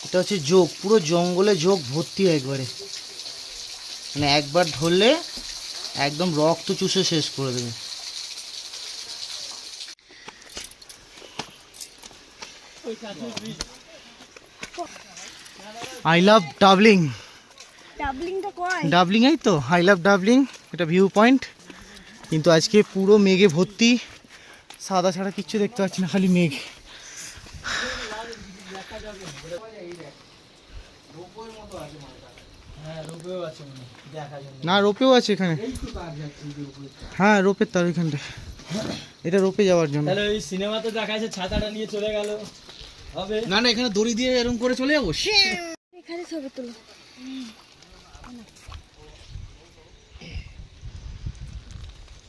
এটা হচ্ছে যোগ, পুরো জঙ্গলে যোগ ভর্তি একবারে, মানে একবার ধরলে একদম রক্ত চুষে শেষ করে দেবে। I love doubling. ডাবলিং এই তো, আই লাভ ডাবলিং। এটা ভিউ পয়েন্ট, কিন্তু আজকে পুরো মেঘে ভর্তি, সাদা ছাড়া কিচ্ছু দেখতে পাচ্ছি না, খালি মেঘ। না রোপেও আছে এখানে, হ্যাঁ রোপের তার ওইখানটা, এটা রোপে যাওয়ার জন্য। তাহলে ওই সিনেমাতে দেখাচ্ছে ছাতাটা নিয়ে চলে গেল হবে না না, এখানে দড়ি দিয়ে এরকম করে চলে যাবো। এখানে ছবি তুলো।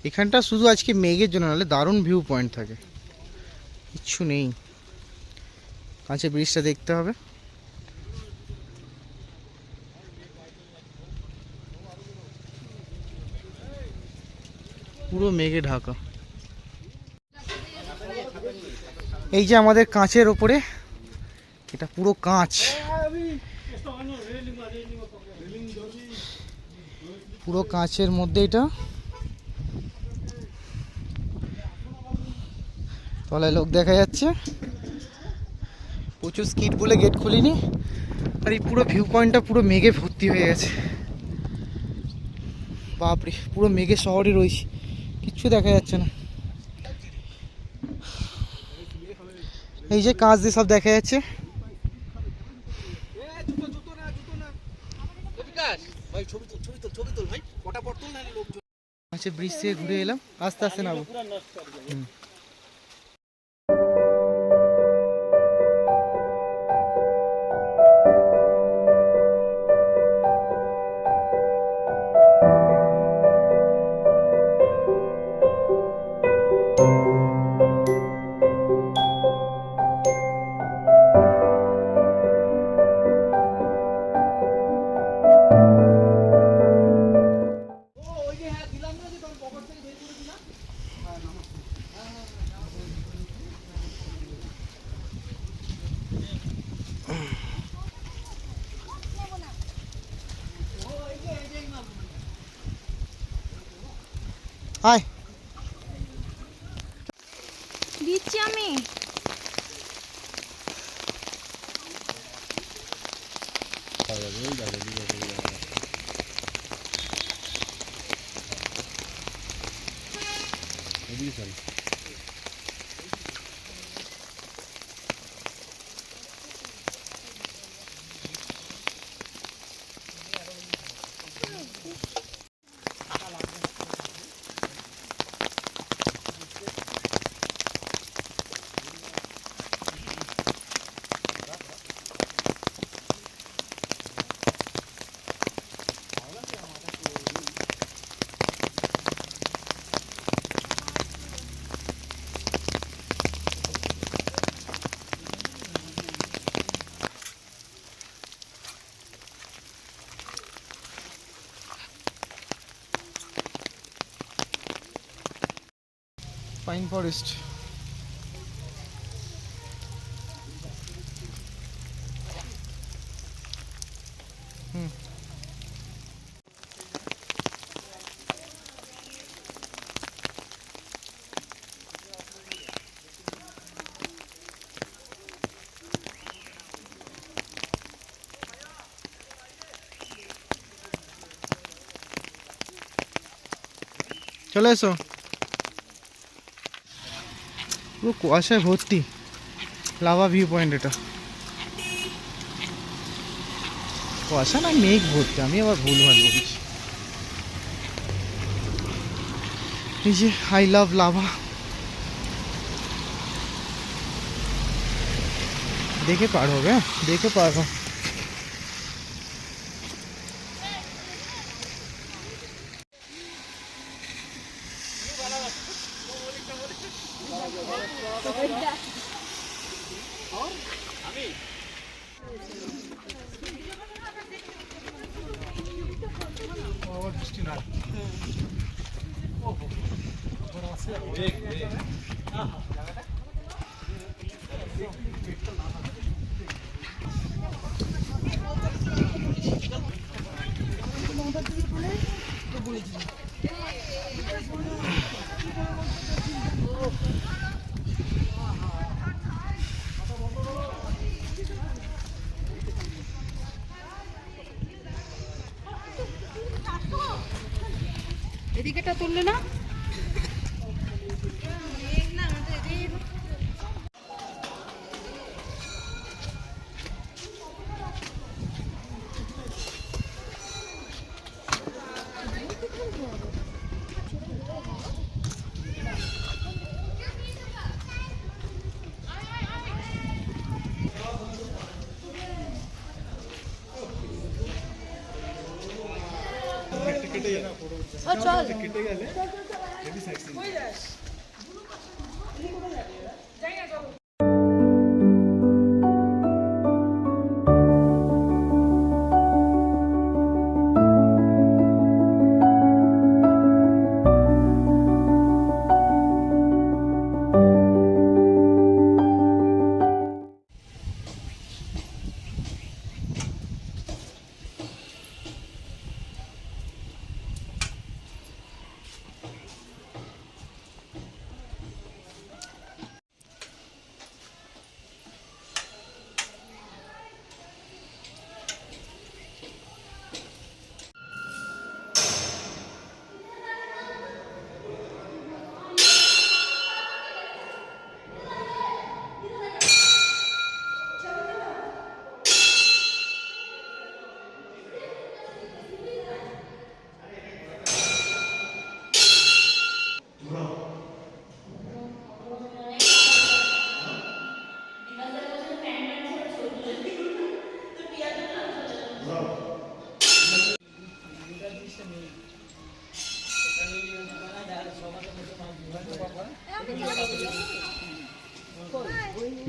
এখানটা শুধু আজকে মেঘের জন্য, নাহলে দারুণ ভিউ পয়েন্ট থাকে, কিচ্ছু নেই। কাছে ব্রিজটা দেখতে হবে। পুরো মেঘে ঢাকা। এই যে আমাদের কাঁচের ওপরে, এটা পুরো কাঁচ, পুরো কাঁচের মধ্যে এটা। তলায় লোক দেখা যাচ্ছে, প্রচুর স্কিড বলে গেট খুলিনি। আর এই পুরো ভিউ পয়েন্টটা পুরো মেঘে ভর্তি হয়ে গেছে। বাপরে, পুরো মেঘের শহরে রয়েছে, কিচ্ছু দেখা যাচ্ছে না। এই যে কাঁচ দিয়ে সব দেখা যাচ্ছে। আচ্ছা, ব্রিজ থেকে ঘুরে এলাম, আস্তে আস্তে নামো। আয় দিচ্ছি আমি। Pine forest. চলে এসো। পুরো কুয়াশায় ভর্তি, লাভা ভিউ পয়েন্ট। এটা কুয়াশা না মেঘ ভর্তি, আমি আবার ভুলভাল বলছি। এই যে আই লাভ লাভা, দেখে পার হবে, দেখে পার হবে। এদিকেটা তুললে না?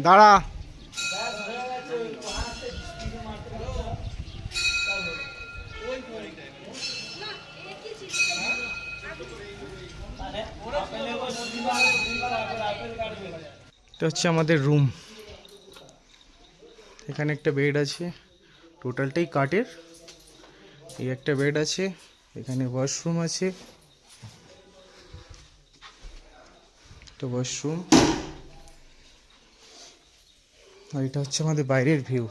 দাঁড়া। এটা হচ্ছে আমাদের রুম। এখানে একটা বেড আছে, টোটালটাই কাঠের। এই একটা বেড আছে, এখানে ওয়াশরুম আছে, একটা ওয়াশরুম। আর এটা হচ্ছে আমাদের বাইরের ভিউ।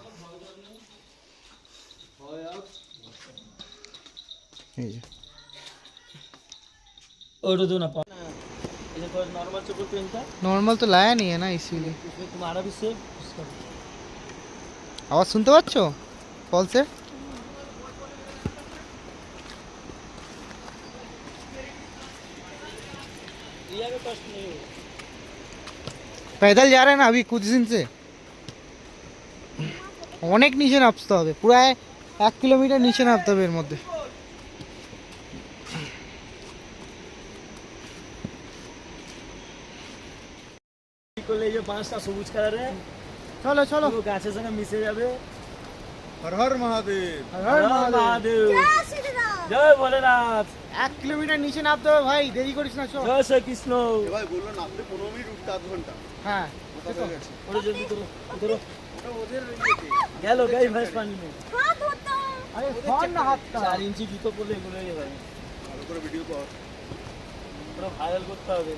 এই যে और दो ना ये तो नॉर्मल चप्पल पहनता नॉर्मल तो लाया नहीं है ना, इसीलिए। इसमें तुम्हारा भी सेफ उसका भी। आवाज सुनते पाচ্ছ कॉल से? रिया का कष्ट नहीं हो। पैदल जा रहे हैं ना अभी कुछ दिन से, অনেক নিচে নামতে হবে, প্রায় 1 কিলোমিটার নিচে নামতে হবে এর মধ্যে। করলে এই যে পাঁচটা সবুজ কালারে চলো চলো, পুরো গাছের সঙ্গে মিশে যাবে। হর হর মহাদেব। হর হর মহাদেব। জয় ভোলেনাথ। 1 কিলোমিটার নিচে নামতে হবে ভাই, দেরি করিস না, চল। জয় শ্রী কৃষ্ণ। ভাই বললো না আপনি 15 মিনিট উঠতে আধ ঘন্টা। হ্যাঁ কোথা হয়ে গেছে? ওরে জলদি করো করো। ওটা ওদের ইয়েতে। গেল গাই ভैंस পানি में। আরে ফোন না হাতটা। 4 ইঞ্চি জুতো পরলে এগুলো হয়ে যাবে। ভালো করে ভিডিও কর। পুরো ভাইরাল করতে হবে।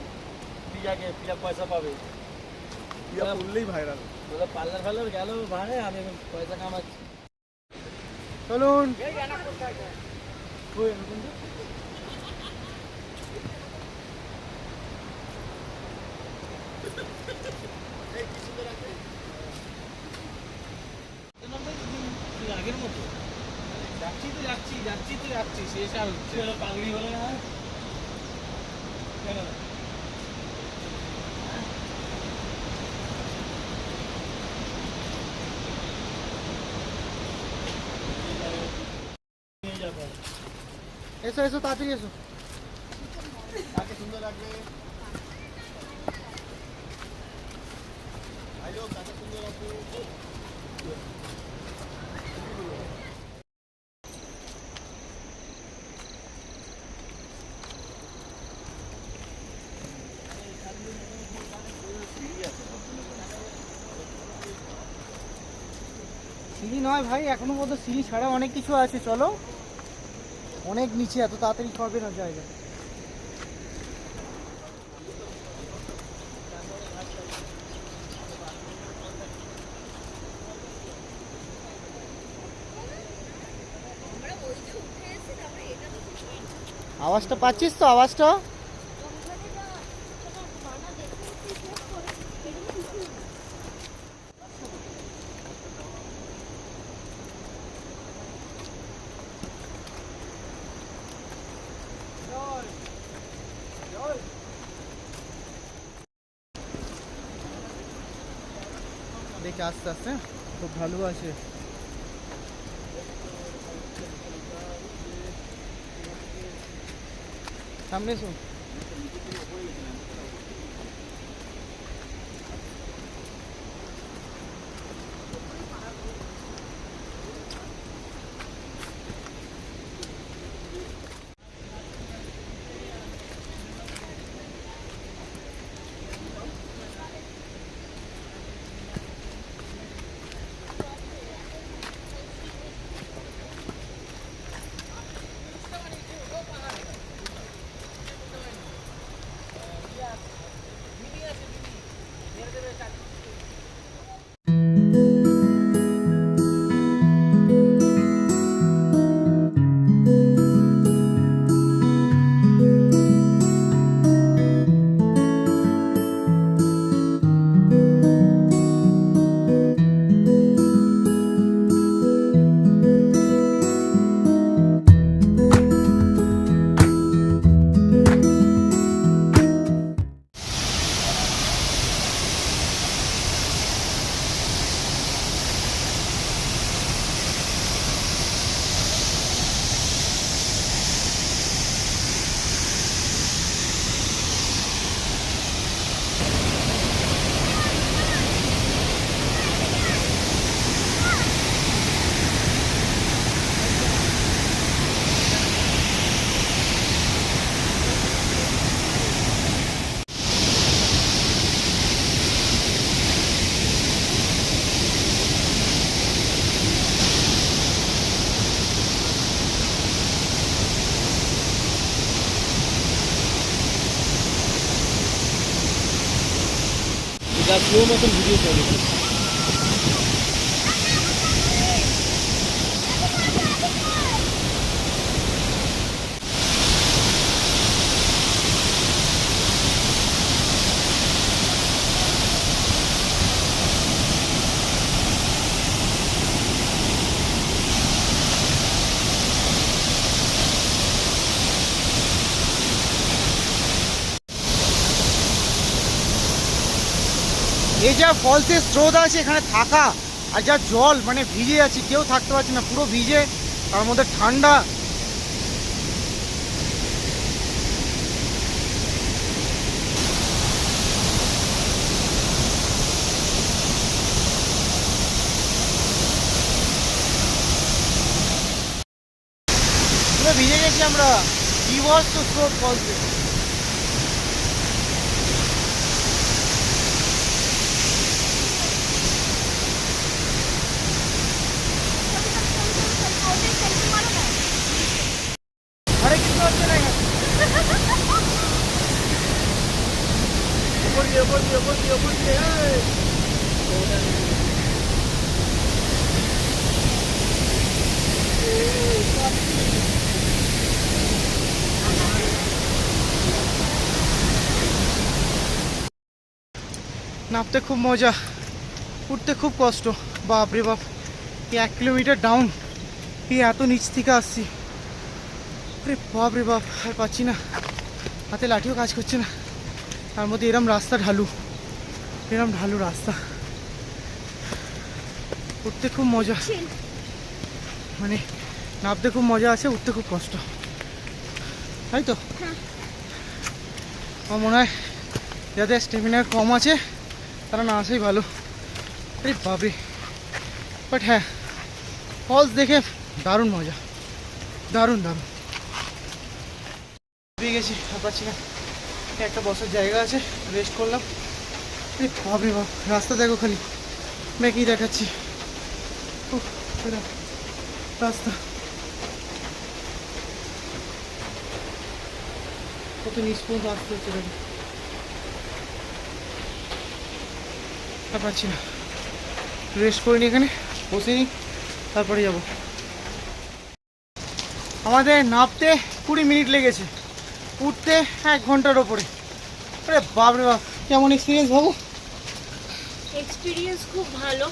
প্রিয়াকে, প্রিয়া পয়সা পাবে। ইয়া বললেই ভাইরাল। ওরা পার্লার ফার্লার গেল ভাড়ে, আমি এখন পয়সা কামাচ্ছি। চলুন। ওই এরকম তো। আগের মতো যাচ্ছি শেষ আর হচ্ছে পাগড়ি বলে না কেন এসো এসো, তাড়াতাড়ি এসো। কাকে সুন্দর লাগবে? আইলো কাকে সুন্দর লাগবে? সিঁড়ি নয় ভাই, এখনো পর্যন্ত সিঁড়ি ছাড়া অনেক কিছু আছে, চলো। অনেক নিচে, এত তাড়াতাড়ি পাবে না জায়গা। আওয়াজটা পাচ্ছিস তো? আওয়াজটা দেখে আস্তে আস্তে, খুব ভালো আছে। সামনে শুন। এটা স্লো মোশন ভিডিও চলে। এই যা ফলসের স্রোত আছে এখানে থাকা, আর যা জল, মানে ভিজে যাচ্ছে, কেউ থাকতে পারছে না, পুরো ভিজে, তার মধ্যে ঠান্ডা। পুরো ভিজে গেছি আমরা। কি বস তো স্রোত ফলসে। আরে কিছু হচ্ছে না এখানে। ওপর দিয়ে, এই। নামতে খুব মজা, উঠতে খুব কষ্ট। বাপ রে বাপ, এই 1 কিলোমিটার ডাউন, এই এত নিচ থেকে আসছি। আরে বাপ রে বাপ, আর পাচ্ছি না, হাতে লাঠিও কাজ করছে না। তার মধ্যে এরম রাস্তা ঢালু, এরম ঢালু রাস্তা। উঠতে খুব মজা, মানে নামতে খুব মজা আছে, উঠতে খুব কষ্ট, তাই তো? আমার মনে হয় যাদের স্টেমিনার কম আছে তারা না আসাই ভালো। আরে বাপরে, বাট হ্যাঁ, ফলস দেখে দারুণ মজা, দারুণ দারুণ। পেয়ে গেছি, আর পাচ্ছি না। একটা বসার জায়গা আছে, রেস্ট করলাম। আরে বাপরে বাপ, রাস্তা দেখো খালি, মেকেই দেখাচ্ছি। উফ, রাস্তা কত নিচ পর্যন্ত আসতে হচ্ছে দেখো। আর পাচ্ছি না, রেস্ট করিনি এখানে, বসে নিই তারপরে যাব। আমাদের নামতে 20 মিনিট লেগেছে, উঠতে 1 ঘন্টার ওপরে। আরে বাপরে বাপ, কেমন এক্সপিরিয়েন্স ভাবো? এক্সপিরিয়েন্স খুব ভালো,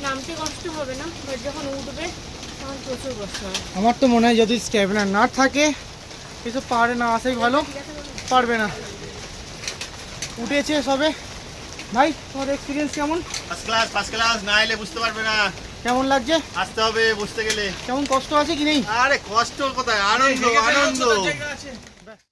নামতে কষ্ট হবে না, বাট যখন উঠবে তখন প্রচুর কষ্ট হবে। আমার তো মনে হয় যদি স্ট্যামিনা না থাকে এসব পাহাড়ে না আসাই ভালো, পারবে না। উঠেছে সবে। ভাই তোমার এক্সপিরিয়েন্স কেমন? ফার্স্ট ক্লাস না এলে বুঝতে পারবে না। কেমন লাগছে? আসতে হবে বুঝতে গেলে। কেমন কষ্ট আছে কি নেই? আরে কষ্ট কোথায়, আনন্দ আনন্দ। জায়গা আছে